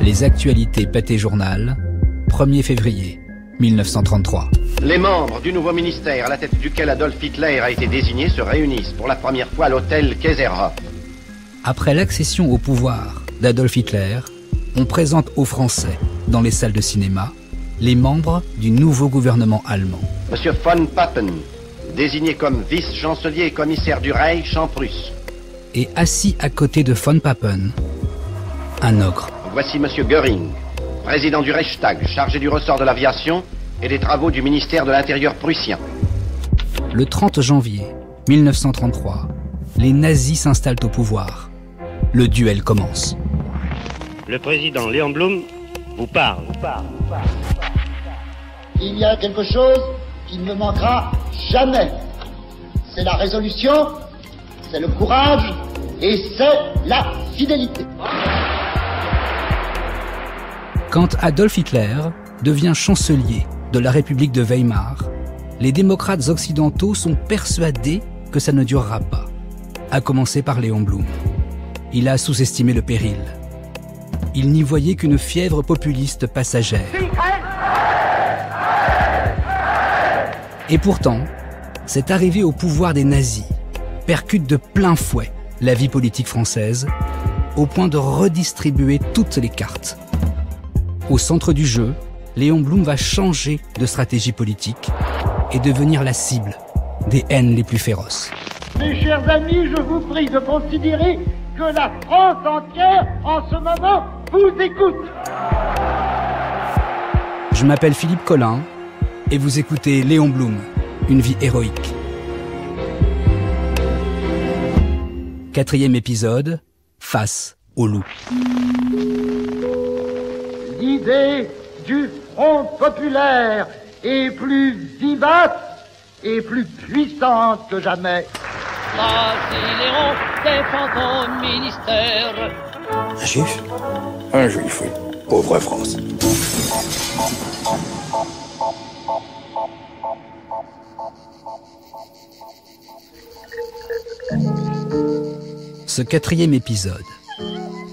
Les actualités Pâté Journal, 1er février 1933. Les membres du nouveau ministère à la tête duquel Adolf Hitler a été désigné se réunissent pour la première fois à l'hôtel Kaiserhof. Après l'accession au pouvoir d'Adolf Hitler, on présente aux Français, dans les salles de cinéma, les membres du nouveau gouvernement allemand. Monsieur von Papen, désigné comme vice-chancelier et commissaire du Reich en Prusse. Et assis à côté de von Papen, un ogre. Voici Monsieur Göring, président du Reichstag, chargé du ressort de l'aviation et des travaux du ministère de l'Intérieur prussien. Le 30 janvier 1933, les nazis s'installent au pouvoir. Le duel commence. Le président Léon Blum vous parle. Il y a quelque chose qui ne me manquera jamais. C'est la résolution, c'est le courage et c'est la fidélité. Quand Adolf Hitler devient chancelier de la République de Weimar, les démocrates occidentaux sont persuadés que ça ne durera pas, à commencer par Léon Blum. Il a sous-estimé le péril. Il n'y voyait qu'une fièvre populiste passagère. Et pourtant, cette arrivée au pouvoir des nazis percute de plein fouet la vie politique française, au point de redistribuer toutes les cartes. Au centre du jeu, Léon Blum va changer de stratégie politique et devenir la cible des haines les plus féroces. Mes chers amis, je vous prie de considérer que la France entière, en ce moment, vous écoute. Je m'appelle Philippe Collin et vous écoutez Léon Blum, une vie héroïque. 4e épisode, face au loup. L'idée du Front populaire est plus vivace et plus puissante que jamais. Léon défend ton ministère. Un juif ? Un juif, oui. Pauvre France. Ce 4e épisode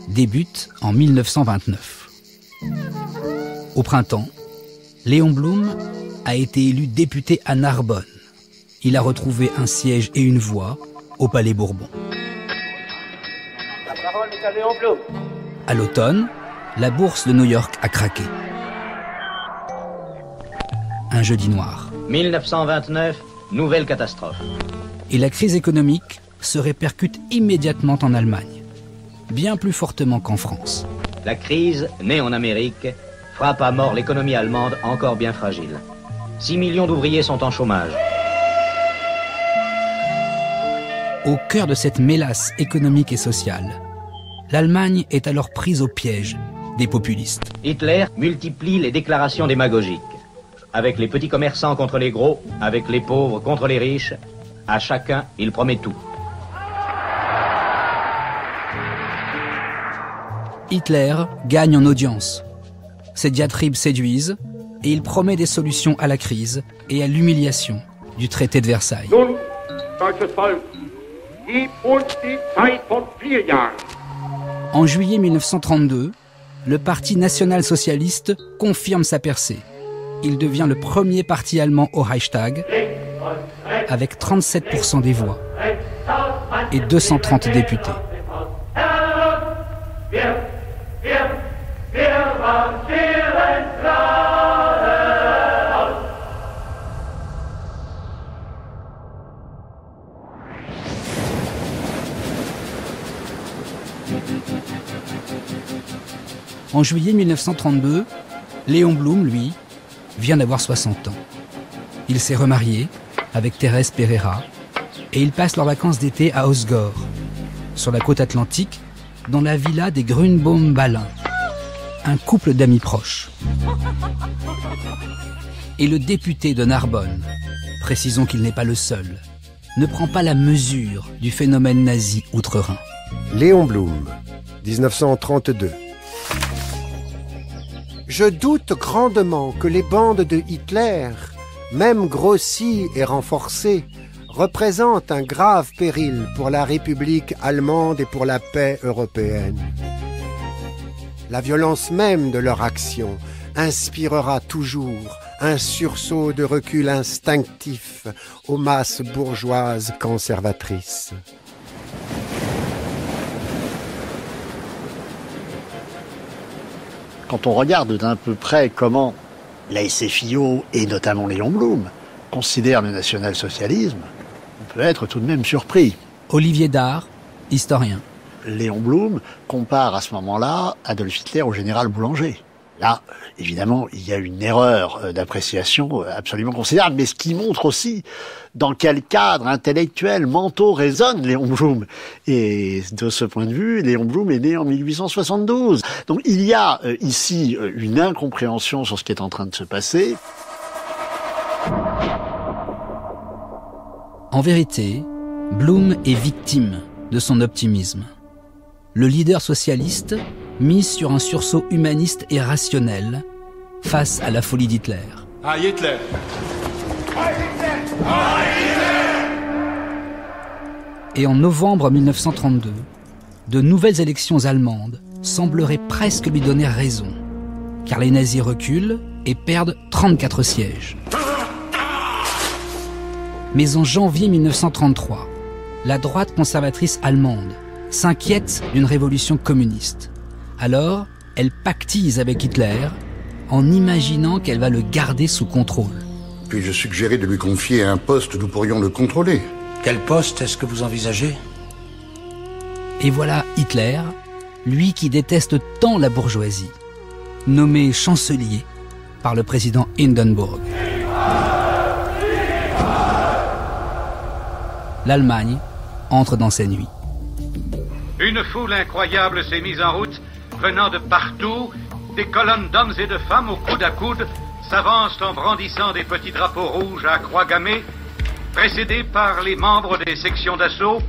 débute en 1929. Au printemps, Léon Blum a été élu député à Narbonne. Il a retrouvé un siège et une voix au Palais Bourbon. La parole est à Léon Blum. À l'automne, la bourse de New York a craqué. Un jeudi noir. 1929, nouvelle catastrophe. Et la crise économique se répercute immédiatement en Allemagne, bien plus fortement qu'en France. La crise, née en Amérique, frappe à mort l'économie allemande encore bien fragile. 6 millions d'ouvriers sont en chômage. Au cœur de cette mélasse économique et sociale, l'Allemagne est alors prise au piège des populistes. Hitler multiplie les déclarations démagogiques. Avec les petits commerçants contre les gros, avec les pauvres contre les riches, à chacun, il promet tout. Hitler gagne en audience. Ses diatribes séduisent et il promet des solutions à la crise et à l'humiliation du traité de Versailles. Nun, deutsches Volk, gib uns die Zeit von 4 Jahren. En juillet 1932, le Parti national-socialiste confirme sa percée. Il devient le premier parti allemand au Reichstag, avec 37% des voix et 230 députés. En juillet 1932, Léon Blum, lui, vient d'avoir 60 ans. Il s'est remarié avec Thérèse Pereira et ils passent leurs vacances d'été à Hossegor, sur la côte atlantique, dans la villa des Grünbaum-Ballin, un couple d'amis proches. Et le député de Narbonne, précisons qu'il n'est pas le seul, ne prend pas la mesure du phénomène nazi outre-Rhin. Léon Blum, 1932. Je doute grandement que les bandes de Hitler, même grossies et renforcées, représentent un grave péril pour la République allemande et pour la paix européenne. La violence même de leur action inspirera toujours un sursaut de recul instinctif aux masses bourgeoises conservatrices. Quand on regarde d'un peu près comment la SFIO et notamment Léon Blum considèrent le national-socialisme, on peut être tout de même surpris. Olivier Dard, historien. Léon Blum compare à ce moment-là Adolf Hitler au général Boulanger. Là, évidemment, il y a une erreur d'appréciation absolument considérable, mais ce qui montre aussi dans quel cadre intellectuel, mentaux résonne Léon Blum. Et de ce point de vue, Léon Blum est né en 1872. Donc il y a ici une incompréhension sur ce qui est en train de se passer. En vérité, Blum est victime de son optimisme. Le leader socialiste mise sur un sursaut humaniste et rationnel face à la folie d'Hitler. Ah, Hitler! Et en novembre 1932, de nouvelles élections allemandes sembleraient presque lui donner raison, car les nazis reculent et perdent 34 sièges. Mais en janvier 1933, la droite conservatrice allemande s'inquiète d'une révolution communiste. Alors, elle pactise avec Hitler en imaginant qu'elle va le garder sous contrôle. Puis-je suggérer de lui confier un poste où nous pourrions le contrôler? Quel poste est-ce que vous envisagez? Et voilà Hitler, lui qui déteste tant la bourgeoisie, nommé chancelier par le président Hindenburg. L'Allemagne entre dans ses nuits. Une foule incroyable s'est mise en route, venant de partout. Des colonnes d'hommes et de femmes au coude à coude s'avancent en brandissant des petits drapeaux rouges à croix gammée, précédés par les membres des sections d'assaut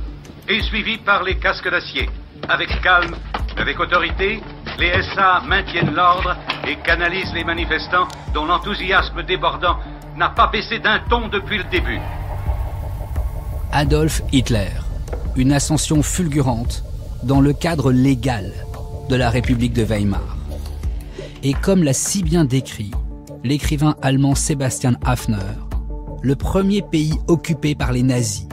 et suivis par les casques d'acier. Avec calme, avec autorité, les SA maintiennent l'ordre et canalisent les manifestants dont l'enthousiasme débordant n'a pas baissé d'un ton depuis le début. Adolf Hitler, une ascension fulgurante dans le cadre légal de la République de Weimar. Et comme l'a si bien décrit l'écrivain allemand Sebastian Haffner, le premier pays occupé par les nazis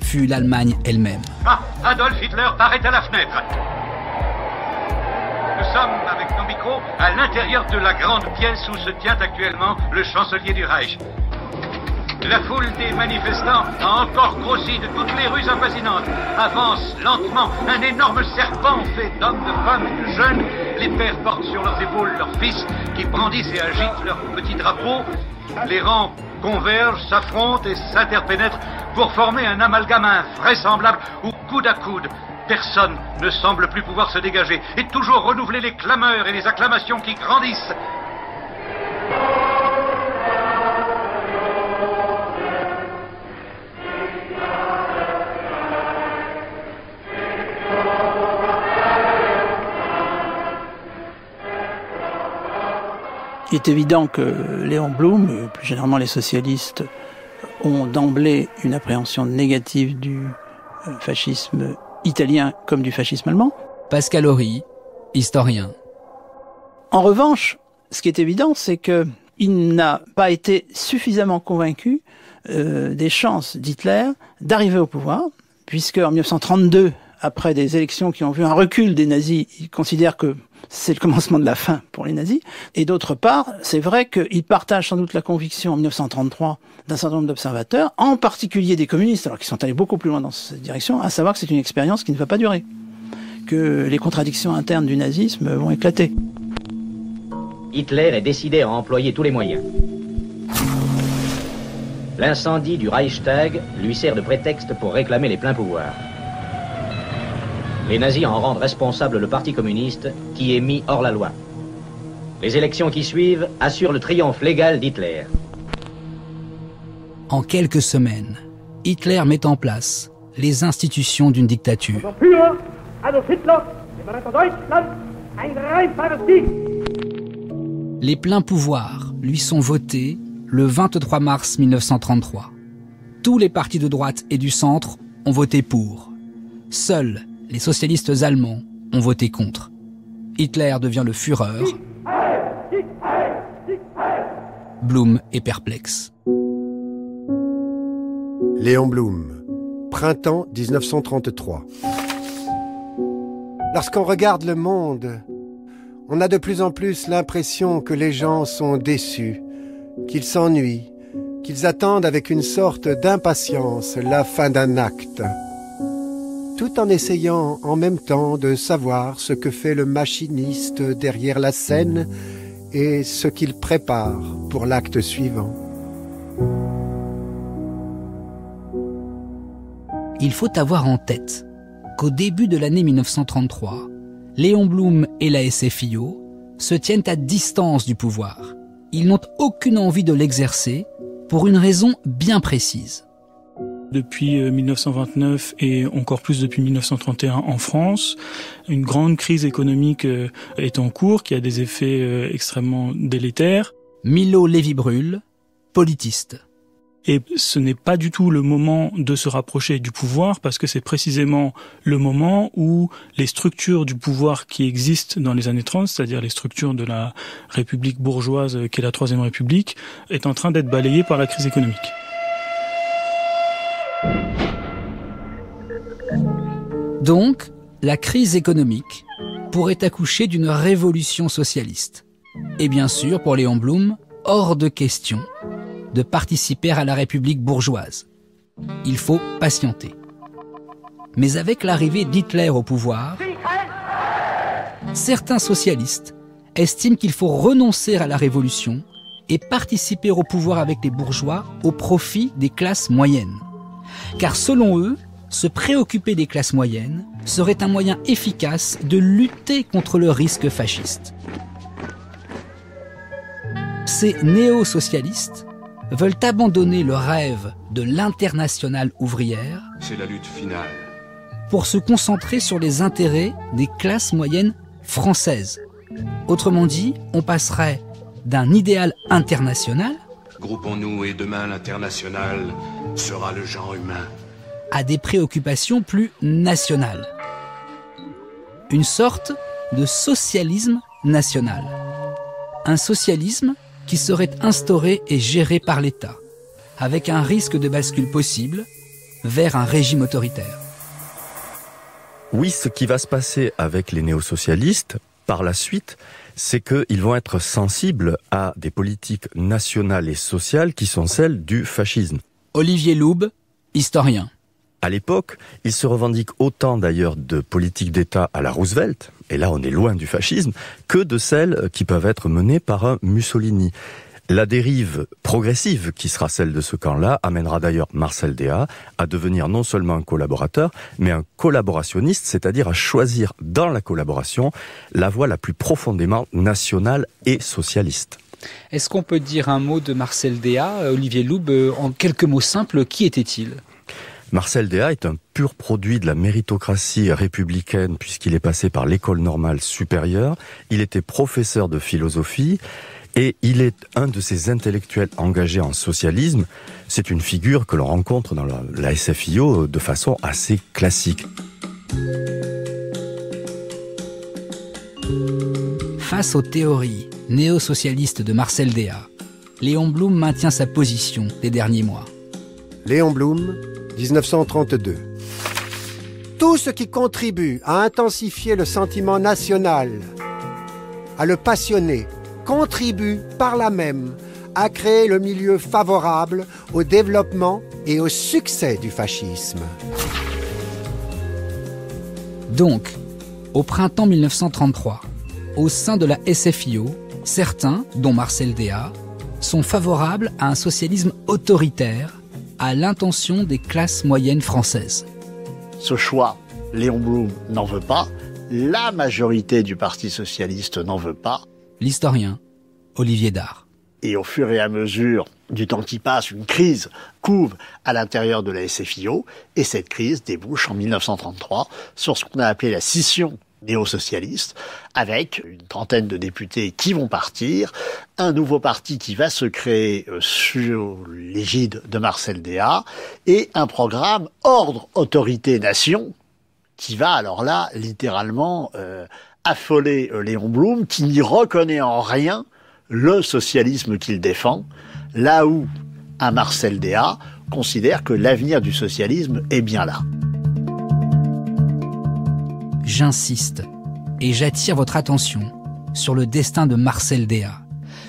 fut l'Allemagne elle-même. Ah, Adolf Hitler paraît à la fenêtre. Nous sommes, avec nos micros, à l'intérieur de la grande pièce où se tient actuellement le chancelier du Reich. La foule des manifestants a encore grossi de toutes les rues avoisinantes. Avance lentement un énorme serpent fait d'hommes, de femmes et de jeunes. Les pères portent sur leurs épaules leurs fils qui brandissent et agitent leurs petits drapeaux. Les rangs convergent, s'affrontent et s'interpénètrent pour former un amalgame invraisemblable où, coude à coude, personne ne semble plus pouvoir se dégager et toujours renouveler les clameurs et les acclamations qui grandissent. Il est évident que Léon Blum, plus généralement les socialistes, ont d'emblée une appréhension négative du fascisme italien comme du fascisme allemand. Pascal Horry, historien. En revanche, ce qui est évident, c'est qu'il n'a pas été suffisamment convaincu des chances d'Hitler d'arriver au pouvoir, puisque en 1932, après des élections qui ont vu un recul des nazis, il considère que c'est le commencement de la fin pour les nazis. Et d'autre part, c'est vrai qu'il partage sans doute la conviction en 1933 d'un certain nombre d'observateurs, en particulier des communistes, alors qu'ils sont allés beaucoup plus loin dans cette direction, à savoir que c'est une expérience qui ne va pas durer, que les contradictions internes du nazisme vont éclater. Hitler est décidé à employer tous les moyens. L'incendie du Reichstag lui sert de prétexte pour réclamer les pleins pouvoirs. Les nazis en rendent responsable le Parti communiste qui est mis hors la loi. Les élections qui suivent assurent le triomphe légal d'Hitler. En quelques semaines, Hitler met en place les institutions d'une dictature. Les pleins pouvoirs lui sont votés le 23 mars 1933. Tous les partis de droite et du centre ont voté pour. Seuls les socialistes allemands ont voté contre. Hitler devient le Führer. Blum est perplexe. Léon Blum, printemps 1933. Lorsqu'on regarde le monde, on a de plus en plus l'impression que les gens sont déçus, qu'ils s'ennuient, qu'ils attendent avec une sorte d'impatience la fin d'un acte, tout en essayant en même temps de savoir ce que fait le machiniste derrière la scène et ce qu'il prépare pour l'acte suivant. Il faut avoir en tête qu'au début de l'année 1933, Léon Blum et la SFIO se tiennent à distance du pouvoir. Ils n'ont aucune envie de l'exercer pour une raison bien précise. Depuis 1929 et encore plus depuis 1931 en France, une grande crise économique est en cours qui a des effets extrêmement délétères. Milo Lévy-Bruhl, politiste. Et ce n'est pas du tout le moment de se rapprocher du pouvoir parce que c'est précisément le moment où les structures du pouvoir qui existent dans les années 30, c'est-à-dire les structures de la République bourgeoise qui est la Troisième République, est en train d'être balayée par la crise économique. Donc, la crise économique pourrait accoucher d'une révolution socialiste. Et bien sûr, pour Léon Blum, hors de question de participer à la République bourgeoise. Il faut patienter. Mais avec l'arrivée d'Hitler au pouvoir, certains socialistes estiment qu'il faut renoncer à la révolution et participer au pouvoir avec les bourgeois au profit des classes moyennes. Car selon eux, se préoccuper des classes moyennes serait un moyen efficace de lutter contre le risque fasciste. Ces néo-socialistes veulent abandonner le rêve de l'internationale ouvrière. C'est la lutte finale. Pour se concentrer sur les intérêts des classes moyennes françaises. Autrement dit, on passerait d'un idéal international, Groupons-nous et demain l'international sera le genre humain, à des préoccupations plus nationales. Une sorte de socialisme national. Un socialisme qui serait instauré et géré par l'État, avec un risque de bascule possible vers un régime autoritaire. Oui, ce qui va se passer avec les néo-socialistes, par la suite, c'est qu'ils vont être sensibles à des politiques nationales et sociales qui sont celles du fascisme. Olivier Loub, historien. À l'époque, ils se revendiquent autant d'ailleurs de politique d'État à la Roosevelt, et là on est loin du fascisme, que de celles qui peuvent être menées par un Mussolini. La dérive progressive qui sera celle de ce camp-là amènera d'ailleurs Marcel Déat à devenir non seulement un collaborateur, mais un collaborationniste, c'est-à-dire à choisir dans la collaboration la voie la plus profondément nationale et socialiste. Est-ce qu'on peut dire un mot de Marcel Déat, Olivier Loub, en quelques mots simples, qui était-il ? Marcel Déat est un pur produit de la méritocratie républicaine puisqu'il est passé par l'école normale supérieure. Il était professeur de philosophie et il est un de ces intellectuels engagés en socialisme. C'est une figure que l'on rencontre dans la SFIO de façon assez classique. Face aux théories néo-socialistes de Marcel Déat, Léon Blum maintient sa position des derniers mois. Léon Blum, 1932. Tout ce qui contribue à intensifier le sentiment national, à le passionner, contribue par là même à créer le milieu favorable au développement et au succès du fascisme. Donc, au printemps 1933, au sein de la SFIO, certains, dont Marcel Déat, sont favorables à un socialisme autoritaire à l'intention des classes moyennes françaises. Ce choix, Léon Blum n'en veut pas, la majorité du Parti socialiste n'en veut pas. L'historien Olivier Dard. Et au fur et à mesure du temps qui passe, une crise couve à l'intérieur de la SFIO, et cette crise débouche en 1933 sur ce qu'on a appelé la scission néo-socialiste, avec une trentaine de députés qui vont partir, un nouveau parti qui va se créer sous l'égide de Marcel Déat, et un programme ordre, autorité, nation, qui va alors là, littéralement, affoler Léon Blum, qui n'y reconnaît en rien le socialisme qu'il défend, là où un Marcel Déat considère que l'avenir du socialisme est bien là. J'insiste et j'attire votre attention sur le destin de Marcel Déat,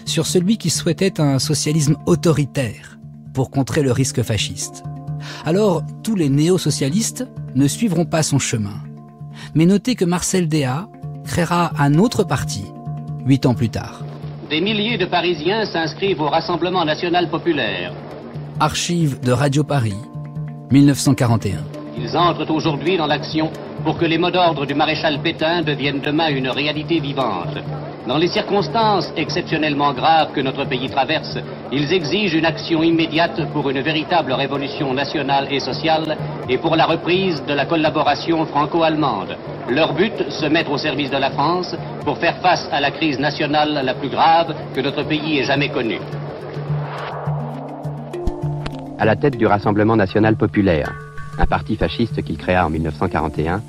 sur celui qui souhaitait un socialisme autoritaire pour contrer le risque fasciste. Alors, tous les néo-socialistes ne suivront pas son chemin. Mais notez que Marcel Déat créera un autre parti 8 ans plus tard. Des milliers de Parisiens s'inscrivent au Rassemblement national populaire. Archives de Radio Paris, 1941. Ils entrent aujourd'hui dans l'action pour que les mots d'ordre du maréchal Pétain deviennent demain une réalité vivante. Dans les circonstances exceptionnellement graves que notre pays traverse, ils exigent une action immédiate pour une véritable révolution nationale et sociale et pour la reprise de la collaboration franco-allemande. Leur but, se mettre au service de la France pour faire face à la crise nationale la plus grave que notre pays ait jamais connue. À la tête du Rassemblement national populaire, un parti fasciste qu'il créa en 1941,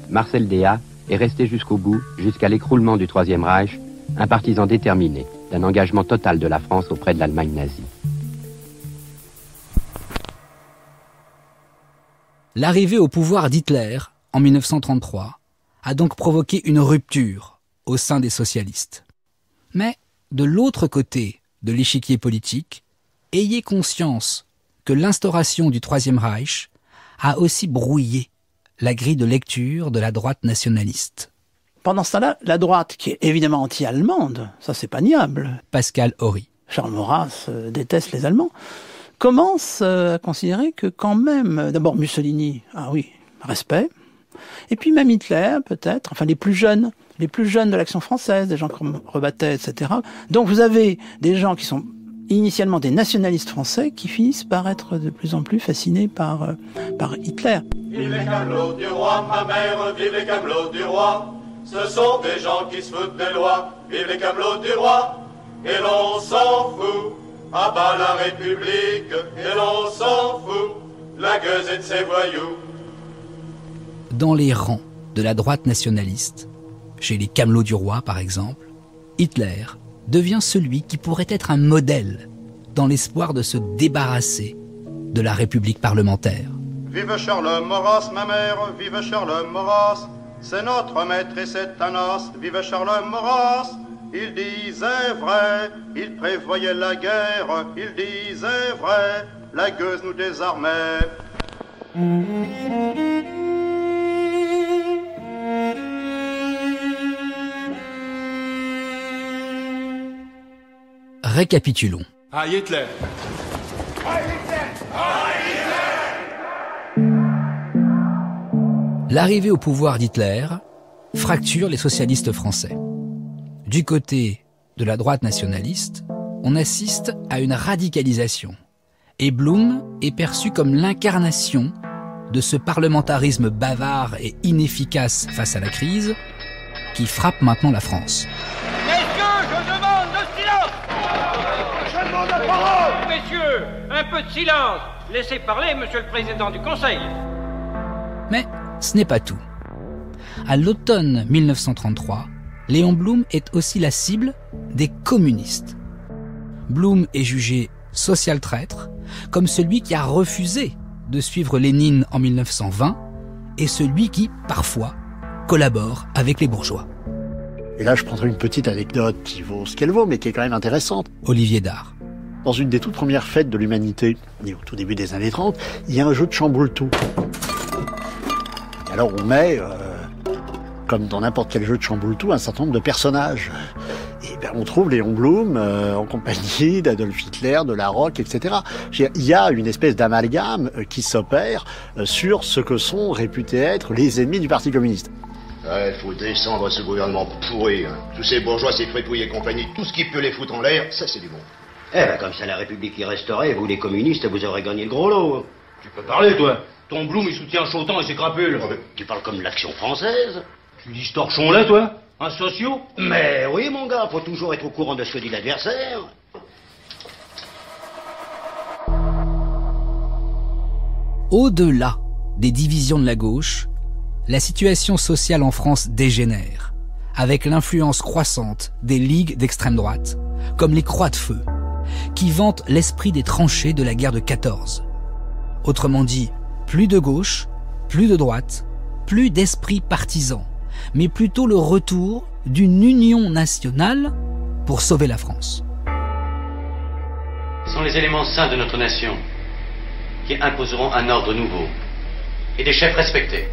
Marcel Déat est resté jusqu'au bout, jusqu'à l'écroulement du Troisième Reich, un partisan déterminé d'un engagement total de la France auprès de l'Allemagne nazie. L'arrivée au pouvoir d'Hitler, en 1933, a donc provoqué une rupture au sein des socialistes. Mais, de l'autre côté de l'échiquier politique, ayez conscience que l'instauration du Troisième Reich a aussi brouillé la grille de lecture de la droite nationaliste. Pendant ce temps-là, la droite, qui est évidemment anti-allemande, ça c'est pas niable. Pascal Horry. Charles Maurras déteste les Allemands. Commence à considérer que quand même, d'abord Mussolini, ah oui, respect. Et puis même Hitler, peut-être, enfin les plus jeunes de l'Action française, des gens comme Rebattet, etc. Donc vous avez des gens qui sont initialement des nationalistes français qui finissent par être de plus en plus fascinés par Hitler. Vive les camelots du roi, ma mère, vive les camelots du roi. Ce sont des gens qui se foutent des lois. Vive les camelots du roi, et l'on s'en fout. À bas la République, et l'on s'en fout. La gueuse et de ses voyous. Dans les rangs de la droite nationaliste, chez les camelots du roi par exemple, Hitler devient celui qui pourrait être un modèle dans l'espoir de se débarrasser de la République parlementaire. Vive Charles Maurras, ma mère, vive Charles Maurras. C'est notre maître et c'est un os. Vive Charles Maurras. Il disait vrai, il prévoyait la guerre. Il disait vrai, la gueuse nous désarmait. Récapitulons. Ah, Hitler. L'arrivée au pouvoir d'Hitler fracture les socialistes français. Du côté de la droite nationaliste, on assiste à une radicalisation. Et Blum est perçu comme l'incarnation de ce parlementarisme bavard et inefficace face à la crise qui frappe maintenant la France. Messieurs, je demande le silence! Je demande la parole! Messieurs, un peu de silence! Laissez parler, monsieur le président du Conseil. Mais ce n'est pas tout. À l'automne 1933, Léon Blum est aussi la cible des communistes. Blum est jugé social traître, comme celui qui a refusé de suivre Lénine en 1920 et celui qui, parfois, collabore avec les bourgeois. Et là, je prendrai une petite anecdote qui vaut ce qu'elle vaut, mais qui est quand même intéressante. Olivier Dard. Dans une des toutes premières fêtes de l'humanité, au tout début des années 30, il y a un jeu de chamboule-tout. Alors on met, comme dans n'importe quel jeu de chamboule-tout, un certain nombre de personnages. Et ben, on trouve Léon Blum en compagnie d'Adolf Hitler, de la Roque, etc. Il y a une espèce d'amalgame qui s'opère sur ce que sont réputés être les ennemis du Parti communiste. Ouais, faut descendre ce gouvernement pourri. Hein. Tous ces bourgeois, ces fripouilles et compagnie, tout ce qui peut les foutre en l'air, ça c'est du bon. Eh ben comme ça la République y resterait, vous les communistes, vous aurez gagné le gros lot. Tu peux parler, toi. Ton Blum, il soutient Chautan et ses crapules. Oh, tu parles comme l'Action française. Tu dis ce torchon-là, toi? Un socio? Mais oui, mon gars, faut toujours être au courant de ce que dit l'adversaire. Au-delà des divisions de la gauche, la situation sociale en France dégénère, avec l'influence croissante des ligues d'extrême droite, comme les Croix de Feu, qui vantent l'esprit des tranchées de la guerre de 14. Autrement dit, plus de gauche, plus de droite, plus d'esprit partisan, mais plutôt le retour d'une union nationale pour sauver la France. Ce sont les éléments sains de notre nation qui imposeront un ordre nouveau et des chefs respectés.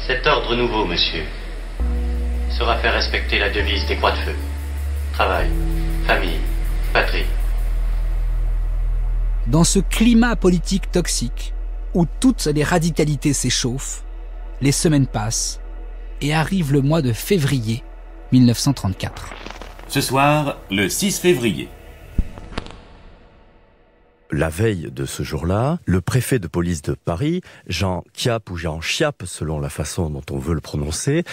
Cet ordre nouveau, monsieur, sera faire respecter la devise des Croix de Feu. Travail, famille, patrie. Dans ce climat politique toxique, où toutes les radicalités s'échauffent, les semaines passent et arrive le mois de février 1934. Ce soir, le 6 février. La veille de ce jour-là, le préfet de police de Paris, Jean Chiappe ou Jean Chiappe, selon la façon dont on veut le prononcer,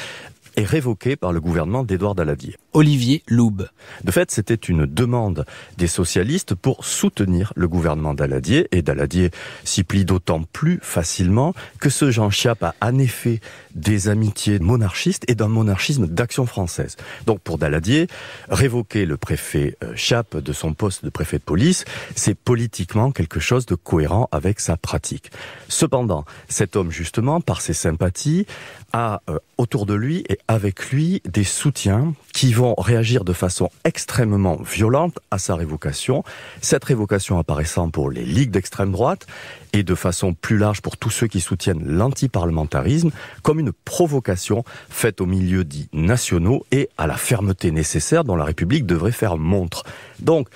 est révoqué par le gouvernement d'Édouard Daladier. Olivier Loub. De fait, c'était une demande des socialistes pour soutenir le gouvernement Daladier, et Daladier s'y plie d'autant plus facilement que ce Jean Chiappe a en effet des amitiés monarchistes et d'un monarchisme d'action française. Donc pour Daladier, révoquer le préfet Chiappe de son poste de préfet de police, c'est politiquement quelque chose de cohérent avec sa pratique. Cependant, cet homme justement, par ses sympathies, a autour de lui et avec lui des soutiens qui vont réagir de façon extrêmement violente à sa révocation. Cette révocation apparaissant pour les ligues d'extrême droite et de façon plus large pour tous ceux qui soutiennent l'antiparlementarisme comme une provocation faite aux milieux dits nationaux et à la fermeté nécessaire dont la République devrait faire montre. Donc,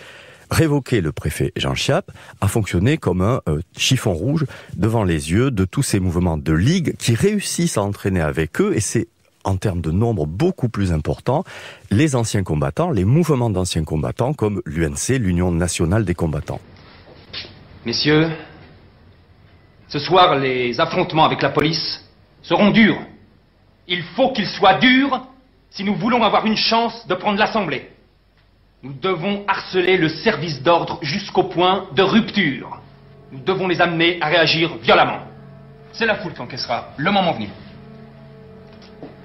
révoquer le préfet Jean Chiappe a fonctionné comme un chiffon rouge devant les yeux de tous ces mouvements de ligue qui réussissent à entraîner avec eux, et c'est en termes de nombre beaucoup plus important, les anciens combattants, les mouvements d'anciens combattants comme l'UNC, l'Union nationale des combattants. Messieurs, ce soir, les affrontements avec la police seront durs. Il faut qu'ils soient durs si nous voulons avoir une chance de prendre l'Assemblée. Nous devons harceler le service d'ordre jusqu'au point de rupture. Nous devons les amener à réagir violemment. C'est la foule qui encaissera, le moment venu.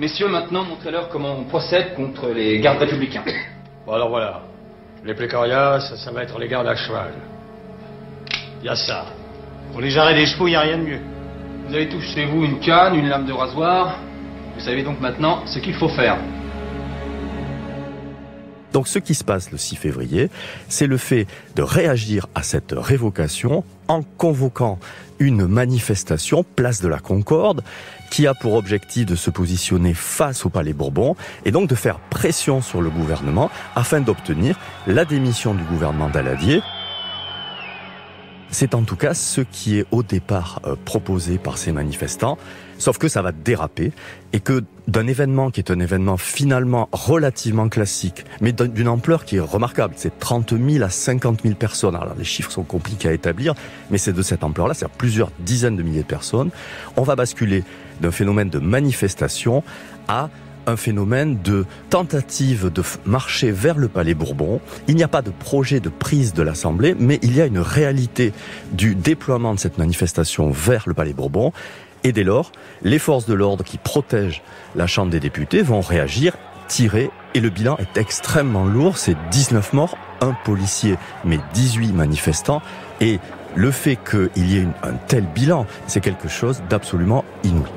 Messieurs, maintenant, montrez-leur comment on procède contre les gardes républicains. Bon, alors voilà. Les plus coriaces, ça va être les gardes à cheval. Il y a ça. Pour les jarrets des chevaux, il n'y a rien de mieux. Vous avez tous chez vous une canne, une lame de rasoir. Vous savez donc maintenant ce qu'il faut faire. Donc ce qui se passe le 6 février, c'est le fait de réagir à cette révocation en convoquant une manifestation, place de la Concorde, qui a pour objectif de se positionner face au Palais Bourbon et donc de faire pression sur le gouvernement afin d'obtenir la démission du gouvernement Daladier. C'est en tout cas ce qui est au départ proposé par ces manifestants, sauf que ça va déraper et que d'un événement qui est un événement finalement relativement classique, mais d'une ampleur qui est remarquable, c'est 30 000 à 50 000 personnes. Alors les chiffres sont compliqués à établir, mais c'est de cette ampleur-là, c'est-à-dire plusieurs dizaines de milliers de personnes. On va basculer d'un phénomène de manifestation à un phénomène de tentative de marcher vers le Palais Bourbon. Il n'y a pas de projet de prise de l'Assemblée, mais il y a une réalité du déploiement de cette manifestation vers le Palais Bourbon. Et dès lors, les forces de l'ordre qui protègent la Chambre des députés vont réagir, tirer, et le bilan est extrêmement lourd. C'est 19 morts, 1 policier, mais 18 manifestants. Et le fait qu'il y ait un tel bilan, c'est quelque chose d'absolument inouï.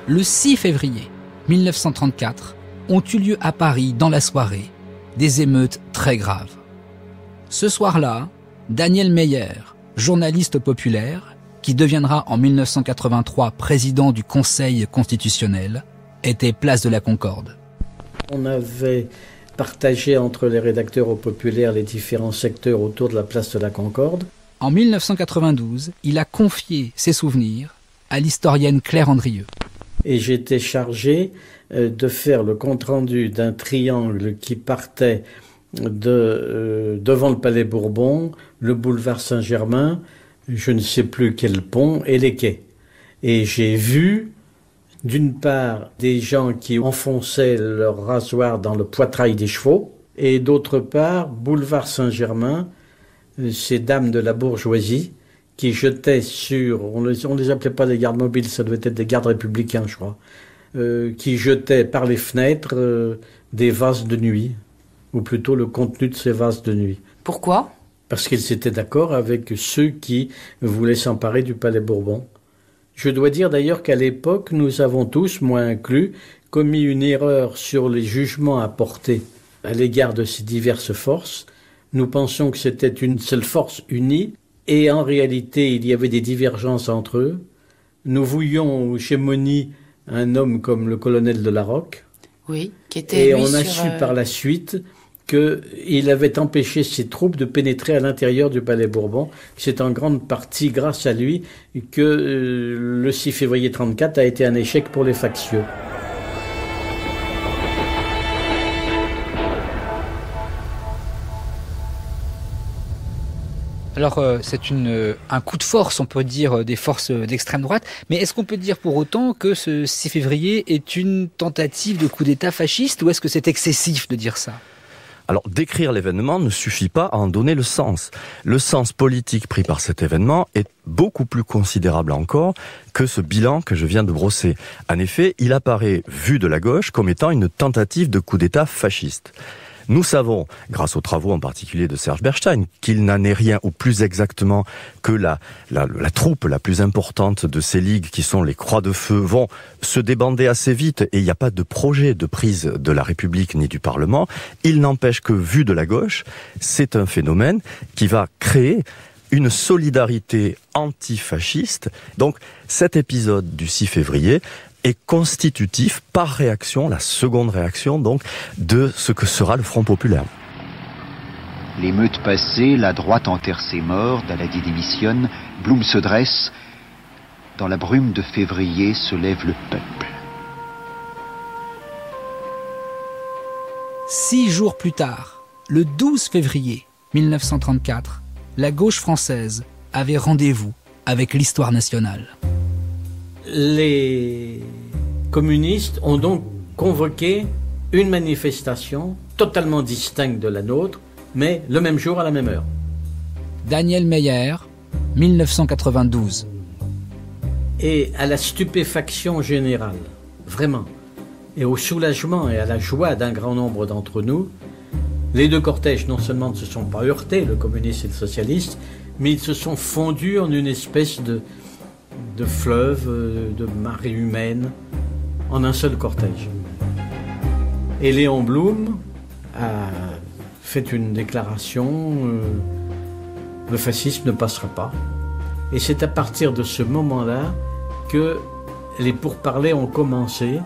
Le 6 février 1934 ont eu lieu à Paris, dans la soirée, des émeutes très graves. Ce soir-là, Daniel Meyer, journaliste populaire, qui deviendra en 1983 président du Conseil constitutionnel, était place de la Concorde. On avait partagé entre les rédacteurs au Populaire les différents secteurs autour de la place de la Concorde. En 1992, il a confié ses souvenirs à l'historienne Claire Andrieux. Et j'étais chargé de faire le compte-rendu d'un triangle qui partait devant le Palais Bourbon, le boulevard Saint-Germain, je ne sais plus quel pont, et les quais. Et j'ai vu, d'une part, des gens qui enfonçaient leur rasoir dans le poitrail des chevaux, et d'autre part, boulevard Saint-Germain, ces dames de la bourgeoisie qui jetaient on les appelait pas des gardes mobiles, ça devait être des gardes républicains, je crois, qui jetaient par les fenêtres des vases de nuit, ou plutôt le contenu de ces vases de nuit. Pourquoi ? Parce qu'ils étaient d'accord avec ceux qui voulaient s'emparer du Palais Bourbon. Je dois dire d'ailleurs qu'à l'époque, nous avons tous, moi inclus, commis une erreur sur les jugements apportés à l'égard de ces diverses forces. Nous pensions que c'était une seule force unie, et en réalité, il y avait des divergences entre eux. Nous voulions chez Moni un homme comme le colonel de la Roque. Oui, qui était. Et on a su par la suite qu'il avait empêché ses troupes de pénétrer à l'intérieur du Palais Bourbon. C'est en grande partie grâce à lui que le 6 février 1934 a été un échec pour les factieux. Alors c'est un coup de force, on peut dire, des forces d'extrême droite, mais est-ce qu'on peut dire pour autant que ce 6 février est une tentative de coup d'État fasciste, ou est-ce que c'est excessif de dire ça ? Alors, décrire l'événement ne suffit pas à en donner le sens. Le sens politique pris par cet événement est beaucoup plus considérable encore que ce bilan que je viens de brosser. En effet, il apparaît, vu de la gauche, comme étant une tentative de coup d'État fasciste. Nous savons, grâce aux travaux en particulier de Serge Bernstein, qu'il n'en est rien, ou plus exactement que la troupe la plus importante de ces ligues, qui sont les Croix de Feu, vont se débander assez vite, et il n'y a pas de projet de prise de la République ni du Parlement. Il n'empêche que, vu de la gauche, c'est un phénomène qui va créer une solidarité antifasciste. Donc, cet épisode du 6 février est constitutif par réaction, la seconde réaction donc, de ce que sera le Front populaire. L'émeute passée, la droite enterre ses morts, Daladier démissionne, Blum se dresse. Dans la brume de février se lève le peuple. 6 jours plus tard, le 12 février 1934, la gauche française avait rendez-vous avec l'histoire nationale. Les communistes ont donc convoqué une manifestation totalement distincte de la nôtre, mais le même jour à la même heure. Daniel Meyer, 1992. Et à la stupéfaction générale, vraiment, et au soulagement et à la joie d'un grand nombre d'entre nous, les deux cortèges non seulement ne se sont pas heurtés, le communiste et le socialiste, mais ils se sont fondus en une espèce de fleuve, de marée humaine, en un seul cortège. Et Léon Blum a fait une déclaration, le fascisme ne passera pas. Et c'est à partir de ce moment-là que les pourparlers ont commencé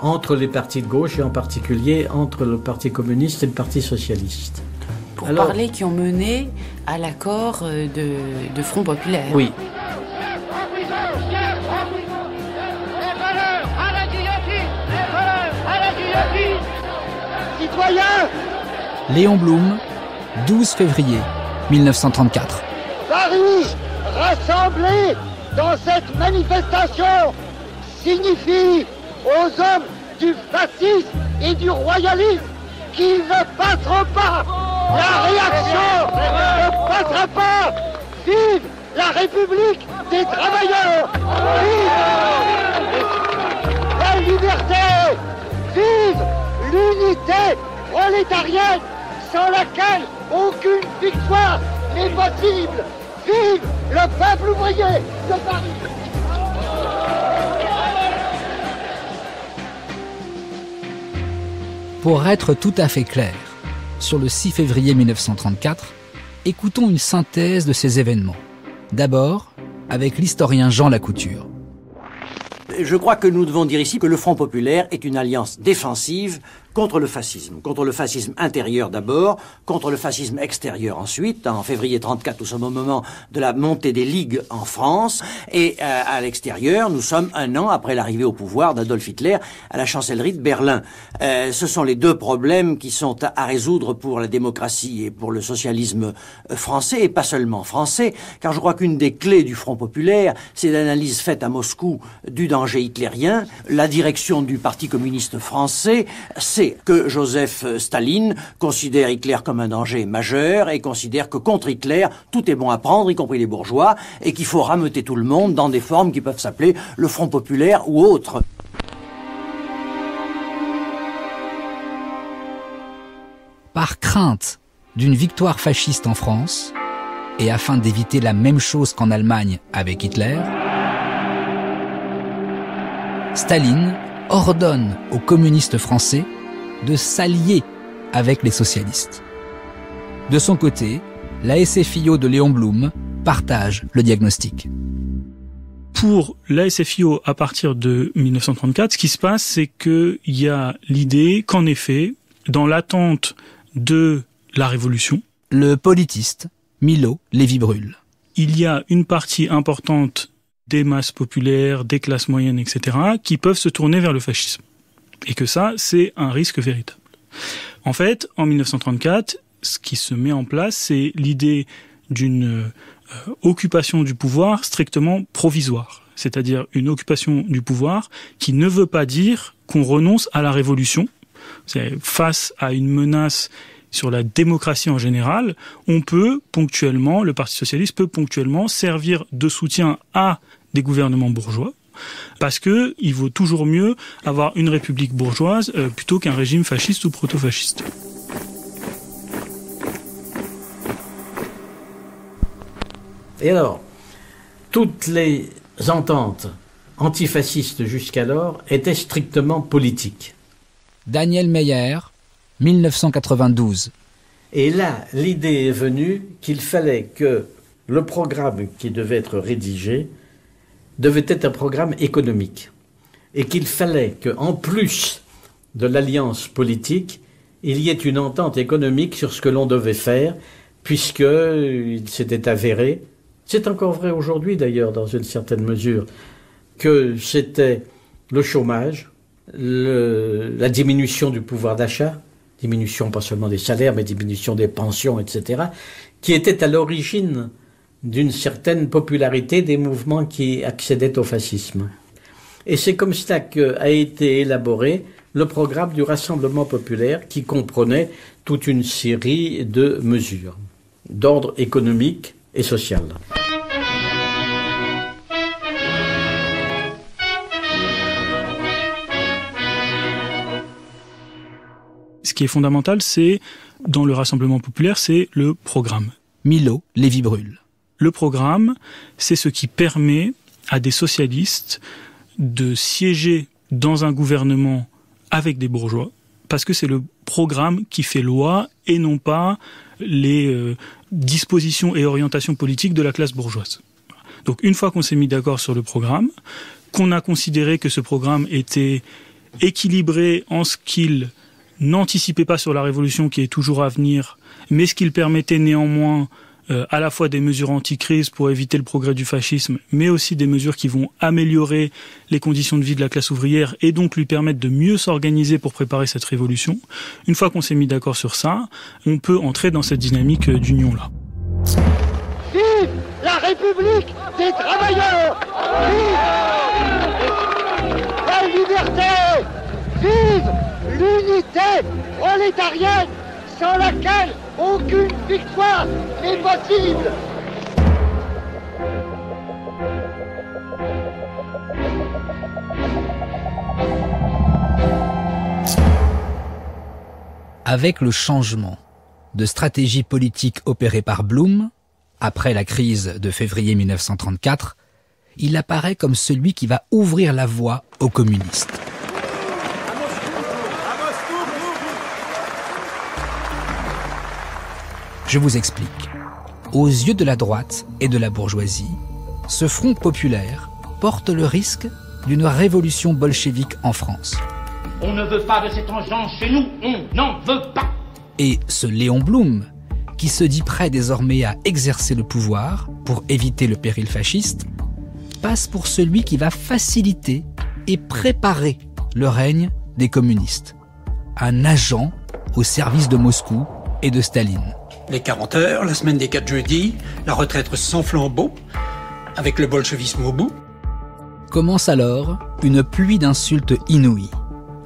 entre les partis de gauche et en particulier entre le Parti communiste et le Parti socialiste. Pourparlers qui ont mené à l'accord de Front populaire. Oui. Citoyens, Léon Blum, 12 février 1934. Paris, rassemblé dans cette manifestation, signifie aux hommes du fascisme et du royalisme qu'ils ne passeront pas. La réaction ne passera pas. Vive la République des travailleurs. Vive la liberté. Vive l'unité prolétarienne sans laquelle aucune victoire n'est possible. Vive le peuple ouvrier de Paris. Pour être tout à fait clair, sur le 6 février 1934, écoutons une synthèse de ces événements. D'abord, avec l'historien Jean Lacouture. Je crois que nous devons dire ici que le Front populaire est une alliance défensive contre le fascisme intérieur d'abord, contre le fascisme extérieur ensuite. En février 1934, nous sommes au moment de la montée des ligues en France, et à l'extérieur, nous sommes un an après l'arrivée au pouvoir d'Adolf Hitler à la chancellerie de Berlin. Ce sont les deux problèmes qui sont à résoudre pour la démocratie et pour le socialisme français, et pas seulement français, car je crois qu'une des clés du Front populaire, c'est l'analyse faite à Moscou du danger danger hitlérien, la direction du Parti communiste français sait que Joseph Staline considère Hitler comme un danger majeur et considère que contre Hitler, tout est bon à prendre, y compris les bourgeois, et qu'il faut rameuter tout le monde dans des formes qui peuvent s'appeler le Front populaire ou autre. Par crainte d'une victoire fasciste en France, et afin d'éviter la même chose qu'en Allemagne avec Hitler, Staline ordonne aux communistes français de s'allier avec les socialistes. De son côté, la SFIO de Léon Blum partage le diagnostic. Pour la SFIO, à partir de 1934, ce qui se passe, c'est qu'il y a l'idée qu'en effet, dans l'attente de la Révolution, le politiste Milo Lévy-Bruhl. Il y a une partie importante des masses populaires, des classes moyennes, etc., qui peuvent se tourner vers le fascisme. Et que ça, c'est un risque véritable. En fait, en 1934, ce qui se met en place, c'est l'idée d'une occupation du pouvoir strictement provisoire. C'est-à-dire une occupation du pouvoir qui ne veut pas dire qu'on renonce à la révolution. C'est face à une menace sur la démocratie en général, on peut ponctuellement, le Parti socialiste peut ponctuellement servir de soutien à des gouvernements bourgeois, parce que il vaut toujours mieux avoir une république bourgeoise plutôt qu'un régime fasciste ou proto-fasciste. Et alors, toutes les ententes antifascistes jusqu'alors étaient strictement politiques. Daniel Meyer, 1992. Et là, l'idée est venue qu'il fallait que le programme qui devait être rédigé devait être un programme économique. Et qu'il fallait qu'en plus de l'alliance politique, il y ait une entente économique sur ce que l'on devait faire, puisqu'il s'était avéré, c'est encore vrai aujourd'hui d'ailleurs dans une certaine mesure, que c'était le chômage, la diminution du pouvoir d'achat, diminution pas seulement des salaires, mais diminution des pensions, etc., qui était à l'origine d'une certaine popularité des mouvements qui accédaient au fascisme. Et c'est comme ça qu'a été élaboré le programme du Rassemblement populaire qui comprenait toute une série de mesures d'ordre économique et social. Ce qui est fondamental, c'est, dans le Rassemblement populaire, c'est le programme. Milo Lévy-Bruhl. Le programme, c'est ce qui permet à des socialistes de siéger dans un gouvernement avec des bourgeois, parce que c'est le programme qui fait loi et non pas les dispositions et orientations politiques de la classe bourgeoise. Donc une fois qu'on s'est mis d'accord sur le programme, qu'on a considéré que ce programme était équilibré en ce qu'il n'anticipait pas sur la révolution qui est toujours à venir, mais ce qu'il permettait néanmoins à la fois des mesures anti-crise pour éviter le progrès du fascisme, mais aussi des mesures qui vont améliorer les conditions de vie de la classe ouvrière et donc lui permettre de mieux s'organiser pour préparer cette révolution. Une fois qu'on s'est mis d'accord sur ça, on peut entrer dans cette dynamique d'union-là. Vive la République des travailleurs! Vive la liberté! Vive l'unité prolétarienne sans laquelle aucune victoire n'est possible! Avec le changement de stratégie politique opéré par Blum, après la crise de février 1934, il apparaît comme celui qui va ouvrir la voie aux communistes. Je vous explique. Aux yeux de la droite et de la bourgeoisie, ce front populaire porte le risque d'une révolution bolchevique en France. On ne veut pas de cette engeance chez nous, on n'en veut pas. Et ce Léon Blum, qui se dit prêt désormais à exercer le pouvoir pour éviter le péril fasciste, passe pour celui qui va faciliter et préparer le règne des communistes. Un agent au service de Moscou et de Staline. Les 40 heures, la semaine des 4 jeudis, la retraite sans flambeau, avec le bolchevisme au bout. Commence alors une pluie d'insultes inouïes,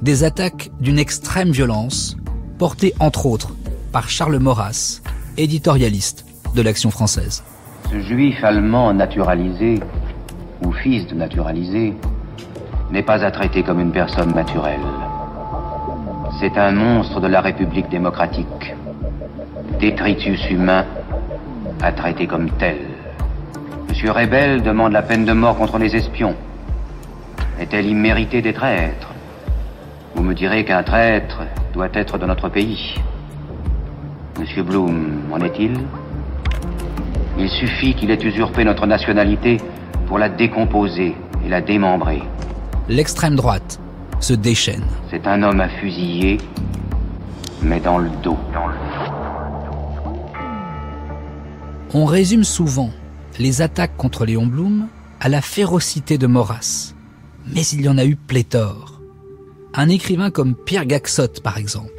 des attaques d'une extrême violence, portées entre autres par Charles Maurras, éditorialiste de l'Action française. Ce juif allemand naturalisé, ou fils de naturalisé, n'est pas à traiter comme une personne naturelle. C'est un monstre de la République démocratique, détritus humain à traiter comme tel. Monsieur Rebel demande la peine de mort contre les espions. Est-elle imméritée des traîtres? Vous me direz qu'un traître doit être de notre pays. Monsieur Blum, en est-il? Il suffit qu'il ait usurpé notre nationalité pour la décomposer et la démembrer. L'extrême droite se déchaîne. C'est un homme à fusiller, mais dans le dos. On résume souvent les attaques contre Léon Blum à la férocité de Maurras. Mais il y en a eu pléthore. Un écrivain comme Pierre Gaxotte, par exemple,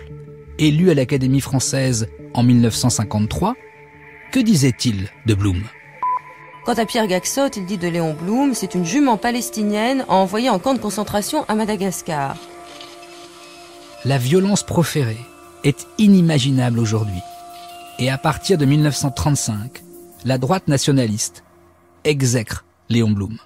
élu à l'Académie française en 1953, que disait-il de Blum? Quant à Pierre Gaxotte, il dit de Léon Blum, c'est une jument palestinienne envoyée en camp de concentration à Madagascar. La violence proférée est inimaginable aujourd'hui. Et à partir de 1935, la droite nationaliste exècre Léon Blum.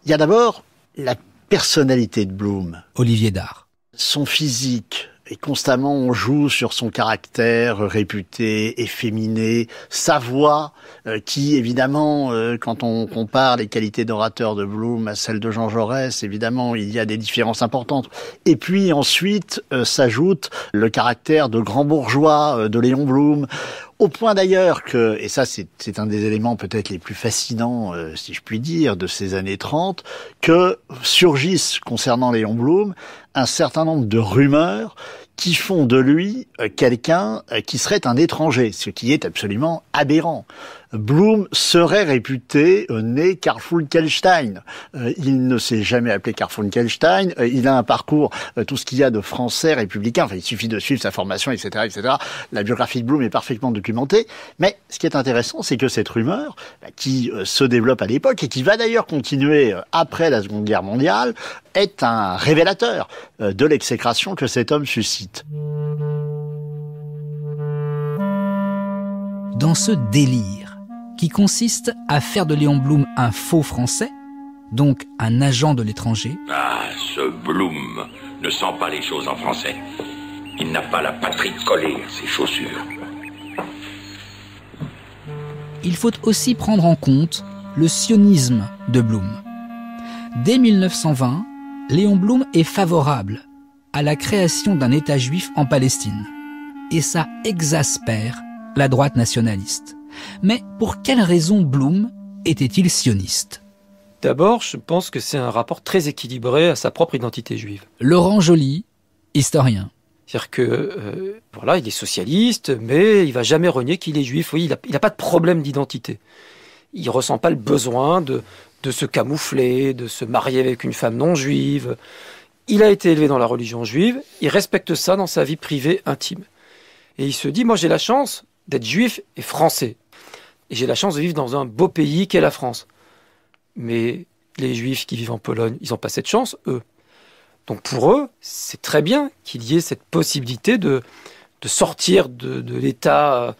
Il y a d'abord la personnalité de Blum. Olivier Dard. Son physique, et constamment on joue sur son caractère réputé, efféminé, sa voix, qui évidemment, quand on compare les qualités d'orateur de Blum à celles de Jean Jaurès, évidemment il y a des différences importantes. Et puis ensuite s'ajoute le caractère de grand bourgeois de Léon Blum. Au point d'ailleurs que, et ça c'est un des éléments peut-être les plus fascinants, si je puis dire, de ces années 30, que surgissent concernant Léon Blum un certain nombre de rumeurs qui font de lui quelqu'un qui serait un étranger, ce qui est absolument aberrant. Blum serait réputé né Karl Funkelstein. Il ne s'est jamais appelé Karl Funkelstein. Il a un parcours, tout ce qu'il y a de français républicain. Enfin, il suffit de suivre sa formation, etc., etc. La biographie de Blum est parfaitement documentée. Mais ce qui est intéressant, c'est que cette rumeur, qui se développe à l'époque et qui va d'ailleurs continuer après la Seconde Guerre mondiale, est un révélateur de l'exécration que cet homme suscite. Dans ce délire qui consiste à faire de Léon Blum un faux français, donc un agent de l'étranger. Ah, ce Blum ne sent pas les choses en français. Il n'a pas la patrie collée à ses chaussures. Il faut aussi prendre en compte le sionisme de Blum. Dès 1920, Léon Blum est favorable à la création d'un État juif en Palestine. Et ça exaspère la droite nationaliste. Mais pour quelle raison Blum était-il sioniste? D'abord, je pense que c'est un rapport très équilibré à sa propre identité juive. Laurent Joly, historien. C'est-à-dire que, voilà, il est socialiste, mais il va jamais renier qu'il est juif. Oui, il a pas de problème d'identité. Il ressent pas le besoin de se camoufler, de se marier avec une femme non juive. Il a été élevé dans la religion juive, il respecte ça dans sa vie privée intime. Et il se dit, moi j'ai la chance d'être juif et français. Et j'ai la chance de vivre dans un beau pays qu'est la France. Mais les juifs qui vivent en Pologne, ils n'ont pas cette chance, eux. Donc pour eux, c'est très bien qu'il y ait cette possibilité de sortir de l'état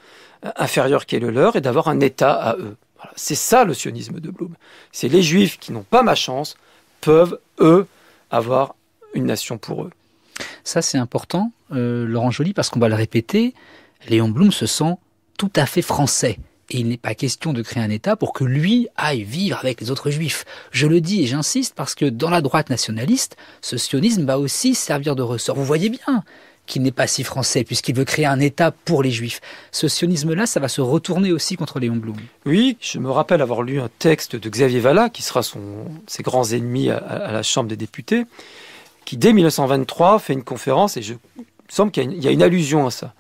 inférieur qui est le leur et d'avoir un état à eux. Voilà. C'est ça le sionisme de Blum. C'est les juifs qui n'ont pas ma chance peuvent, eux, avoir une nation pour eux. Ça c'est important, Laurent Joly, parce qu'on va le répéter, Léon Blum se sent tout à fait français. Et il n'est pas question de créer un État pour que lui aille vivre avec les autres juifs. Je le dis et j'insiste parce que dans la droite nationaliste, ce sionisme va aussi servir de ressort. Vous voyez bien qu'il n'est pas si français puisqu'il veut créer un État pour les juifs. Ce sionisme-là, ça va se retourner aussi contre Léon Blum. Oui, je me rappelle avoir lu un texte de Xavier Vallat, qui sera ses grands ennemis à la Chambre des députés, qui dès 1923 fait une conférence, et il me semble qu'il y a une allusion à ça,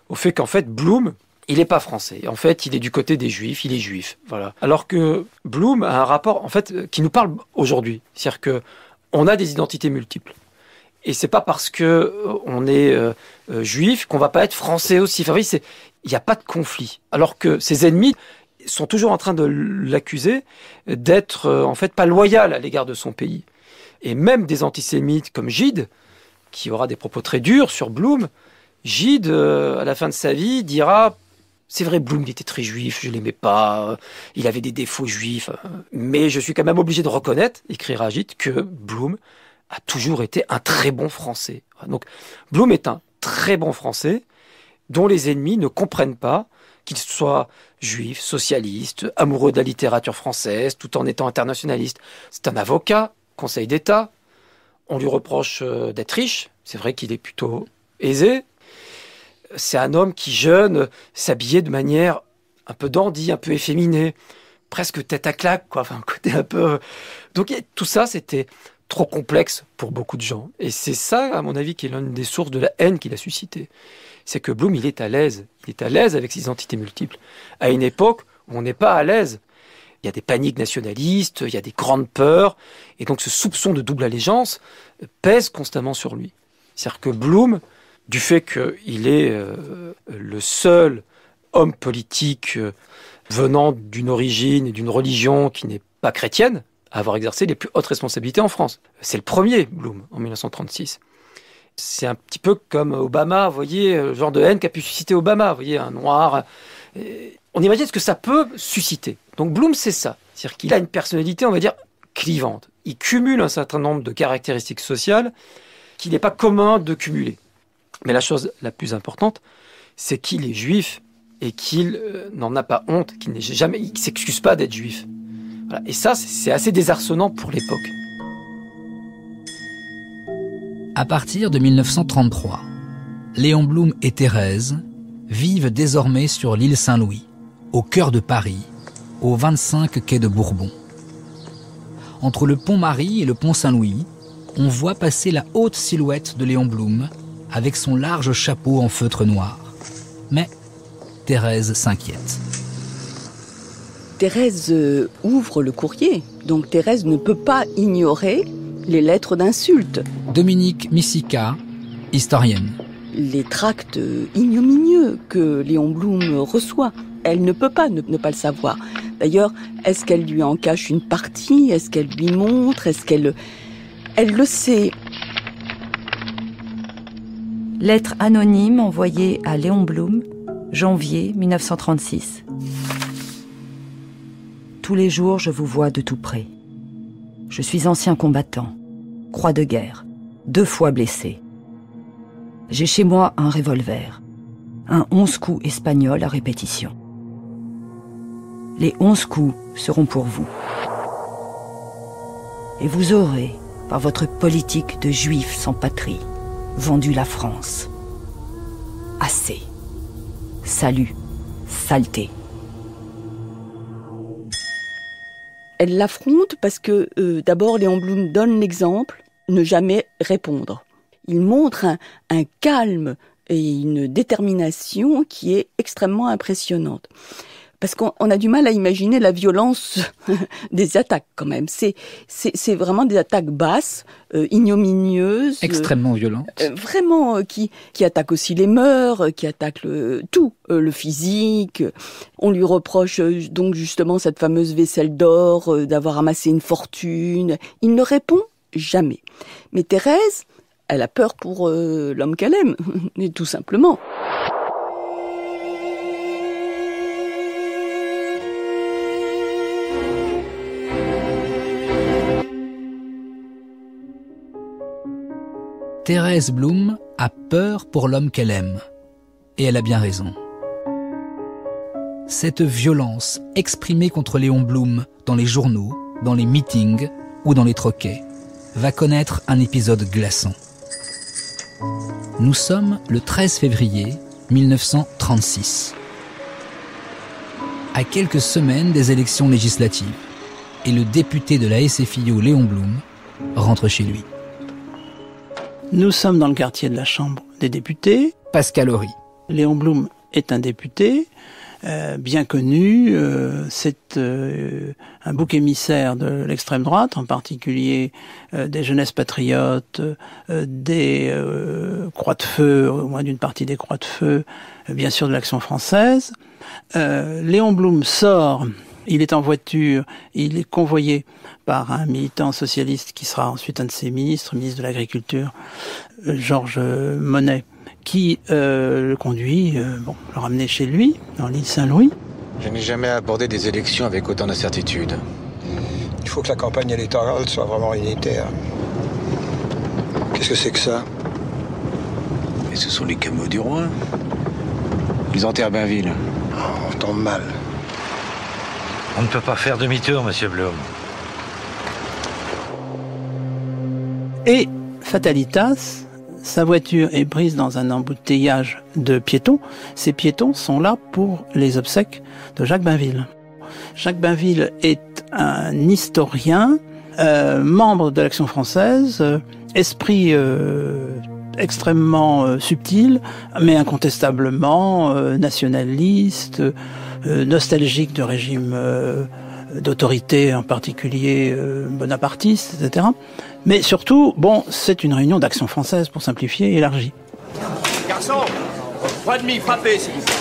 au fait qu'en fait Blum, il n'est pas français. En fait, il est du côté des juifs, il est juif. Voilà. Alors que Blum a un rapport, en fait, qui nous parle aujourd'hui. C'est-à-dire que on a des identités multiples. Et c'est pas parce que on est juif qu'on va pas être français aussi. Enfin, oui, il n'y a pas de conflit. Alors que ses ennemis sont toujours en train de l'accuser d'être en fait pas loyal à l'égard de son pays. Et même des antisémites comme Gide, qui aura des propos très durs sur Blum, Gide, à la fin de sa vie, dira « C'est vrai, Blum, il était très juif, je l'aimais pas, il avait des défauts juifs, mais je suis quand même obligé de reconnaître, écrira Gide, que Blum a toujours été un très bon Français. » Donc, Blum est un très bon Français dont les ennemis ne comprennent pas qu'il soit juif, socialiste, amoureux de la littérature française, tout en étant internationaliste. C'est un avocat, Conseil d'État. On lui reproche d'être riche. C'est vrai qu'il est plutôt aisé. C'est un homme qui, jeune, s'habillait de manière un peu dandy, un peu efféminée, presque tête à claque, quoi. Enfin, un côté un peu... Donc tout ça, c'était trop complexe pour beaucoup de gens. Et c'est ça, à mon avis, qui est l'une des sources de la haine qu'il a suscité. C'est que Blum, il est à l'aise. Il est à l'aise avec ses identités multiples. À une époque où on n'est pas à l'aise. Il y a des paniques nationalistes, il y a des grandes peurs. Et donc ce soupçon de double allégeance pèse constamment sur lui. C'est-à-dire que Blum, du fait qu'il est le seul homme politique venant d'une origine et d'une religion qui n'est pas chrétienne, à avoir exercé les plus hautes responsabilités en France. C'est le premier, Blum, en 1936. C'est un petit peu comme Obama, vous voyez, le genre de haine qu'a pu susciter Obama, vous voyez, un noir. On imagine ce que ça peut susciter. Donc Blum, c'est ça. C'est-à-dire qu'il a une personnalité, on va dire, clivante. Il cumule un certain nombre de caractéristiques sociales qu'il n'est pas commun de cumuler. Mais la chose la plus importante, c'est qu'il est juif et qu'il n'en a pas honte, qu'il ne s'excuse pas d'être juif. Voilà. Et ça, c'est assez désarçonnant pour l'époque. À partir de 1933, Léon Blum et Thérèse vivent désormais sur l'île Saint-Louis, au cœur de Paris, au 25 quai de Bourbon. Entre le pont Marie et le pont Saint-Louis, on voit passer la haute silhouette de Léon Blum avec son large chapeau en feutre noir. Mais Thérèse s'inquiète. Thérèse ouvre le courrier, donc Thérèse ne peut pas ignorer les lettres d'insultes. Dominique Missica, historienne. Les tracts ignominieux que Léon Blum reçoit, elle ne peut pas ne pas le savoir. D'ailleurs, est-ce qu'elle lui en cache une partie? Est-ce qu'elle lui montre? Est-ce qu'elle... Elle le sait. Lettre anonyme envoyée à Léon Blum, janvier 1936. Tous les jours, je vous vois de tout près. Je suis ancien combattant, croix de guerre, 2 fois blessé. J'ai chez moi un revolver, un 11 coups espagnol à répétition. Les 11 coups seront pour vous. Et vous aurez, par votre politique de juifs sans patrie, vendu la France. Assez. Salut, saleté. Elle l'affronte parce que, d'abord, Léon Blum donne l'exemple, ne jamais répondre. Il montre un calme et une détermination qui est extrêmement impressionnante. Parce qu'on a du mal à imaginer la violence des attaques, quand même. C'est vraiment des attaques basses, ignominieuses. Extrêmement violentes. Vraiment, qui attaquent aussi les mœurs, qui attaquent tout, le physique. On lui reproche donc justement cette fameuse vaisselle d'or, d'avoir amassé une fortune. Il ne répond jamais. Mais Thérèse, elle a peur pour l'homme qu'elle aime, tout simplement. Thérèse Blum a peur pour l'homme qu'elle aime. Et elle a bien raison. Cette violence exprimée contre Léon Blum dans les journaux, dans les meetings ou dans les troquets va connaître un épisode glaçant. Nous sommes le 13 février 1936. À quelques semaines des élections législatives, et le député de la SFIO Léon Blum rentre chez lui. Nous sommes dans le quartier de la Chambre des députés. Pascal Horry. Léon Blum est un député. bien connu. C'est un bouc émissaire de l'extrême droite, en particulier des jeunesses patriotes, des Croix de Feu, au moins d'une partie des Croix de Feu, bien sûr de l'Action française. Léon Blum sort, il est en voiture, il est convoyé par un militant socialiste qui sera ensuite un de ses ministres, ministre de l'Agriculture, Georges Monnet, qui le conduit, le ramener chez lui, dans l'île Saint-Louis. Je n'ai jamais abordé des élections avec autant d'incertitude. Il faut que la campagne électorale soit vraiment unitaire. Qu'est-ce que c'est que ça? Et ce sont les cameaux du roi. Ils enterrent Bainville. Oh, on tombe mal. On ne peut pas faire demi-tour, monsieur Blum. Et fatalitas, sa voiture est prise dans un embouteillage de piétons. Ces piétons sont là pour les obsèques de Jacques Bainville. Jacques Bainville est un historien, membre de l'Action française, esprit extrêmement subtil, mais incontestablement nationaliste, nostalgique de régime d'autorité, en particulier bonapartiste, etc. Mais surtout, c'est une réunion d'Action française, pour simplifier, élargie. Garçon, 3,5, frappez, s'il vous plaît.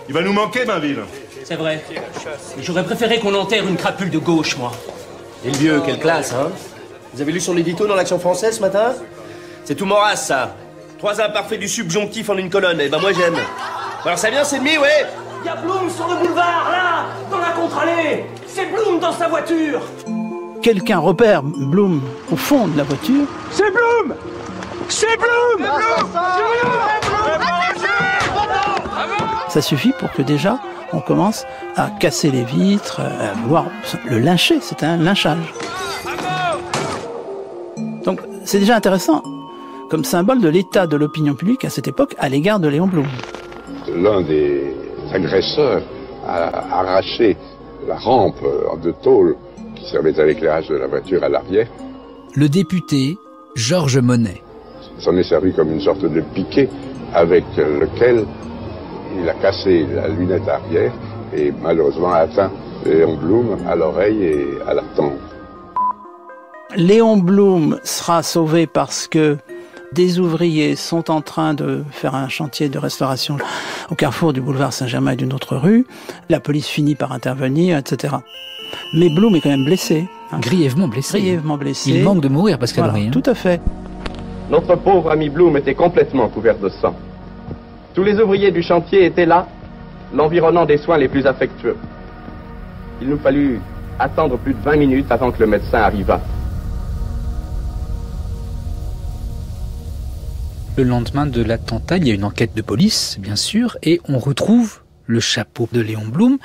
Il va nous manquer, Bainville. C'est vrai. Mais j'aurais préféré qu'on enterre une crapule de gauche, moi. Et le vieux, quelle classe, hein? Vous avez lu son édito dans l'Action française ce matin? C'est tout Maurras, ça. 3 imparfaits du subjonctif en une colonne. Eh ben, moi, j'aime. Alors, ça vient, c'est demi, ouais? Il y a Blum sur le boulevard, là, dans la contre-allée. C'est Blum dans sa voiture. Quelqu'un repère Blum au fond de la voiture. C'est Blum! C'est Blum! Ça suffit pour que déjà on commence à casser les vitres, à vouloir le lyncher. C'est un lynchage. Donc c'est déjà intéressant comme symbole de l'état de l'opinion publique à cette époque à l'égard de Léon Blum. L'un des agresseurs a arraché la rampe de tôle qui servait à l'éclairage de la voiture à l'arrière. Le député Georges Monnet. Ça en est servi comme une sorte de piquet avec lequel il a cassé la lunette arrière et malheureusement atteint Léon Blum à l'oreille et à la tempe. Léon Blum sera sauvé parce que des ouvriers sont en train de faire un chantier de restauration au carrefour du boulevard Saint-Germain et d'une autre rue. La police finit par intervenir, etc. Mais Blum est quand même blessé. Grièvement blessé. Grièvement blessé. Il manque de mourir, Pascal Horry. Tout à fait. Notre pauvre ami Blum était complètement couvert de sang. Tous les ouvriers du chantier étaient là, l'environnant des soins les plus affectueux. Il nous fallut attendre plus de 20 minutes avant que le médecin arrivât. Le lendemain de l'attentat, il y a une enquête de police, bien sûr, et on retrouve le chapeau de Léon Blum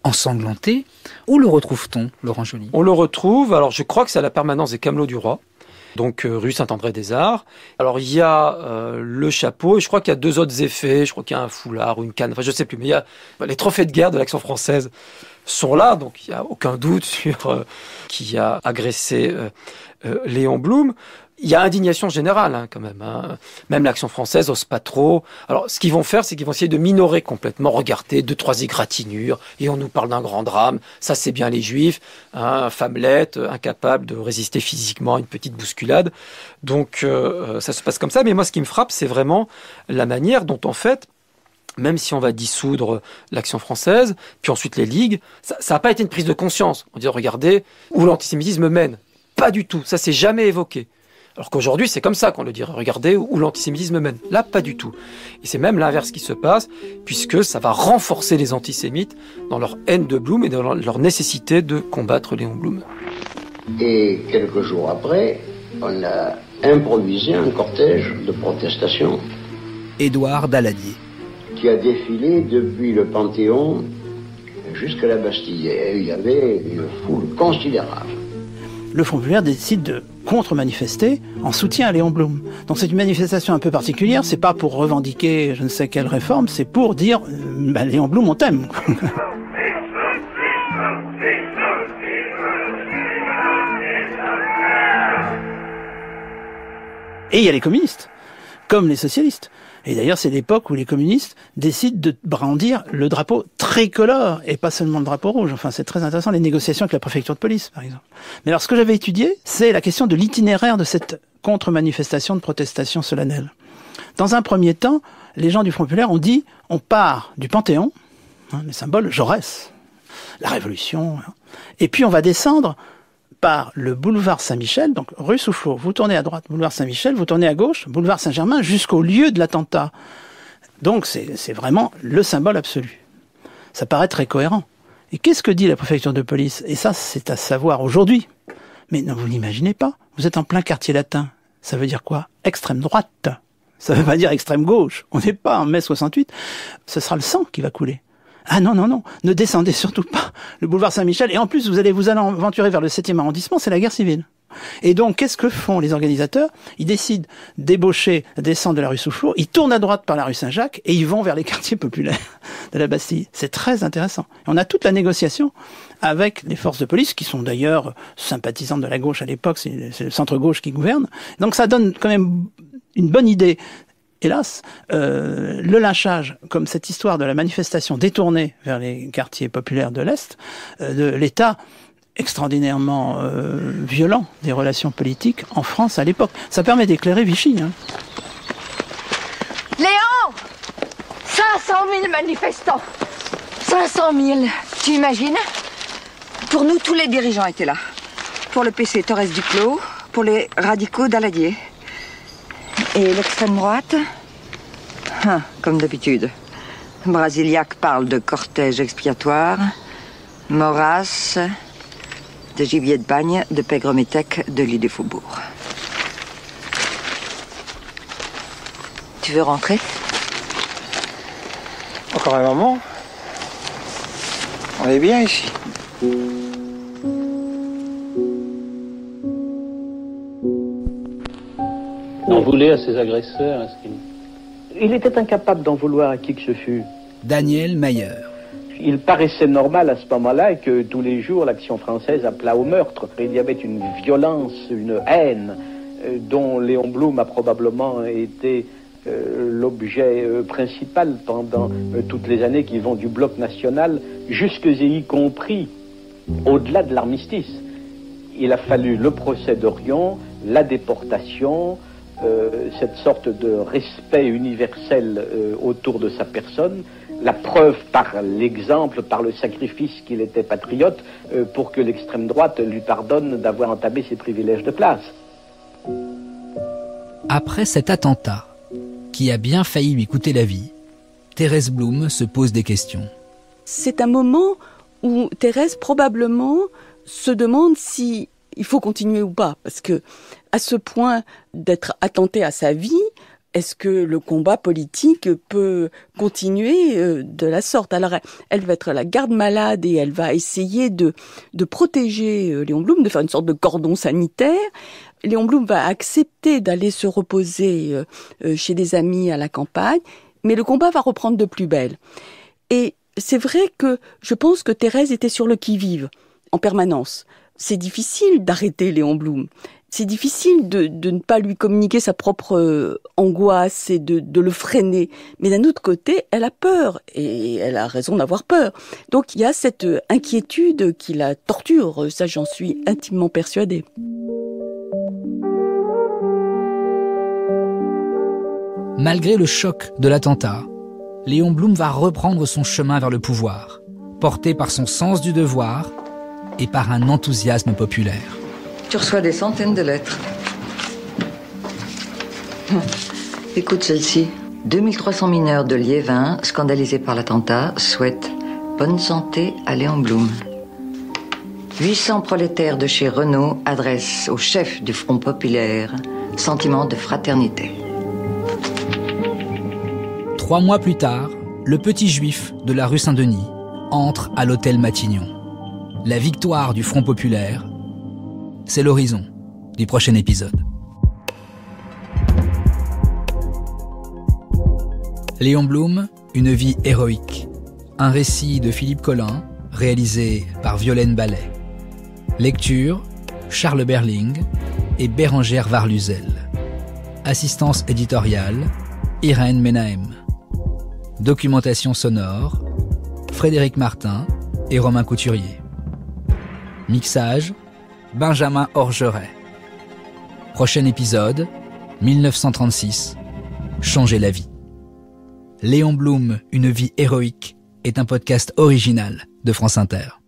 ensanglanté. Où le retrouve-t-on, Laurent Joly? On le retrouve, alors je crois que c'est à la permanence des Camelots du Roi, donc rue Saint-André-des-Arts. Alors il y a le chapeau, et je crois qu'il y a 2 autres effets, je crois qu'il y a un foulard ou une canne, enfin je sais plus, mais il y a les trophées de guerre de l'Action française sont là, donc il n'y a aucun doute sur qui a agressé Léon Blum. Il y a indignation générale, quand même. Même l'Action française n'ose pas trop. Alors, ce qu'ils vont faire, c'est qu'ils vont essayer de minorer complètement. Regardez, 2-3 égratignures, et on nous parle d'un grand drame. Ça, c'est bien les Juifs, femmelette, incapable de résister physiquement à une petite bousculade. Donc, ça se passe comme ça. Mais moi, ce qui me frappe, c'est vraiment la manière dont, en fait, même si on va dissoudre l'Action française, puis ensuite les ligues, ça n'a pas été une prise de conscience. On dit, regardez, où l'antisémitisme mène. Pas du tout. Ça, c'est jamais évoqué. Alors qu'aujourd'hui, c'est comme ça qu'on le dirait. Regardez où l'antisémitisme mène. Là, pas du tout. Et c'est même l'inverse qui se passe, puisque ça va renforcer les antisémites dans leur haine de Blum et dans leur nécessité de combattre Léon Blum. Et quelques jours après, on a improvisé un cortège de protestation. Édouard Daladier. Qui a défilé depuis le Panthéon jusqu'à la Bastille. Et il y avait une foule considérable. Le Front populaire décide de contre-manifester en soutien à Léon Blum. Donc c'est une manifestation un peu particulière, c'est pas pour revendiquer je ne sais quelle réforme, c'est pour dire Léon Blum, on t'aime. Et il y a les communistes. comme les socialistes. Et d'ailleurs, c'est l'époque où les communistes décident de brandir le drapeau tricolore et pas seulement le drapeau rouge. Enfin, c'est très intéressant, les négociations avec la préfecture de police, par exemple. Mais alors, ce que j'avais étudié, c'est la question de l'itinéraire de cette contre-manifestation de protestation solennelle. Dans un premier temps, les gens du Front populaire ont dit, on part du Panthéon, les symboles Jaurès, la Révolution, et puis on va descendre par le boulevard Saint-Michel, donc rue Soufflot, vous tournez à droite, boulevard Saint-Michel, vous tournez à gauche, boulevard Saint-Germain, jusqu'au lieu de l'attentat. Donc c'est vraiment le symbole absolu. Ça paraît très cohérent. Et qu'est-ce que dit la préfecture de police? Et ça, c'est à savoir aujourd'hui. Mais non, vous n'imaginez pas. Vous êtes en plein quartier latin. Ça veut dire quoi? Extrême droite. Ça veut pas dire extrême gauche. On n'est pas en mai 68. Ce sera le sang qui va couler. Ah non, non, non, ne descendez surtout pas le boulevard Saint-Michel. Et en plus, vous allez aventurer vers le 7e arrondissement, c'est la guerre civile. Et donc, qu'est-ce que font les organisateurs? Ils décident d'ébaucher la descente de la rue Soufflot, ils tournent à droite par la rue Saint-Jacques et ils vont vers les quartiers populaires de la Bastille. C'est très intéressant. Et on a toute la négociation avec les forces de police, qui sont d'ailleurs sympathisantes de la gauche à l'époque, c'est le centre-gauche qui gouverne. Donc ça donne quand même une bonne idée. Hélas, le lynchage, comme cette histoire de la manifestation détournée vers les quartiers populaires de l'Est, de l'État extraordinairement violent des relations politiques en France à l'époque. Ça permet d'éclairer Vichy. Hein. Léon 500 000 manifestants 500 000, tu imagines? Pour nous, tous les dirigeants étaient là. Pour le PC, Torres Duclos, pour les radicaux, Daladier. Et l'extrême droite? Comme d'habitude. Brasiliac parle de cortège expiatoire. Maurras, de gibier de bagne, de pègre-métèque, de lit des faubourgs. Tu veux rentrer? Encore un moment. On est bien ici. On voulait à ses agresseurs, est-ce qu'il... Il était incapable d'en vouloir à qui que ce fût. Daniel Mayer. Il paraissait normal à ce moment-là que tous les jours l'action française appelât au meurtre. Il y avait une violence, une haine dont Léon Blum a probablement été l'objet principal pendant toutes les années qui vont du bloc national jusque et y compris au-delà de l'armistice. Il a fallu le procès d'Orion, la déportation, cette sorte de respect universel autour de sa personne, la preuve par l'exemple, par le sacrifice qu'il était patriote, pour que l'extrême droite lui pardonne d'avoir entamé ses privilèges de classe. Après cet attentat, qui a bien failli lui coûter la vie, Thérèse Blum se pose des questions. C'est un moment où Thérèse probablement se demande si il faut continuer ou pas, parce que à ce point d'être attentée à sa vie, est-ce que le combat politique peut continuer de la sorte? Alors, elle va être la garde-malade et elle va essayer de protéger Léon Blum, de faire une sorte de cordon sanitaire. Léon Blum va accepter d'aller se reposer chez des amis à la campagne, mais le combat va reprendre de plus belle. Et c'est vrai que je pense que Thérèse était sur le qui-vive en permanence. C'est difficile d'arrêter Léon Blum. C'est difficile de ne pas lui communiquer sa propre angoisse et de le freiner. Mais d'un autre côté, elle a peur et elle a raison d'avoir peur. Donc il y a cette inquiétude qui la torture, ça j'en suis intimement persuadée. Malgré le choc de l'attentat, Léon Blum va reprendre son chemin vers le pouvoir, porté par son sens du devoir et par un enthousiasme populaire. Tu reçois des centaines de lettres. Écoute celle-ci. 2300 mineurs de Liévin, scandalisés par l'attentat, souhaitent bonne santé à Léon Blum. 800 prolétaires de chez Renault adressent au chef du Front populaire sentiment de fraternité. 3 mois plus tard, le petit juif de la rue Saint-Denis entre à l'hôtel Matignon. La victoire du Front populaire, c'est l'horizon du prochain épisode. Léon Blum, une vie héroïque. Un récit de Philippe Collin, réalisé par Violaine Ballet. Lecture, Charles Berling et Bérengère Varluzel. Assistance éditoriale, Irène Menahem. Documentation sonore, Frédéric Martin et Romain Couturier. Mixage, Benjamin Orgeret. Prochain épisode, 1936, Changer la vie. Léon Blum, une vie héroïque, est un podcast original de France Inter.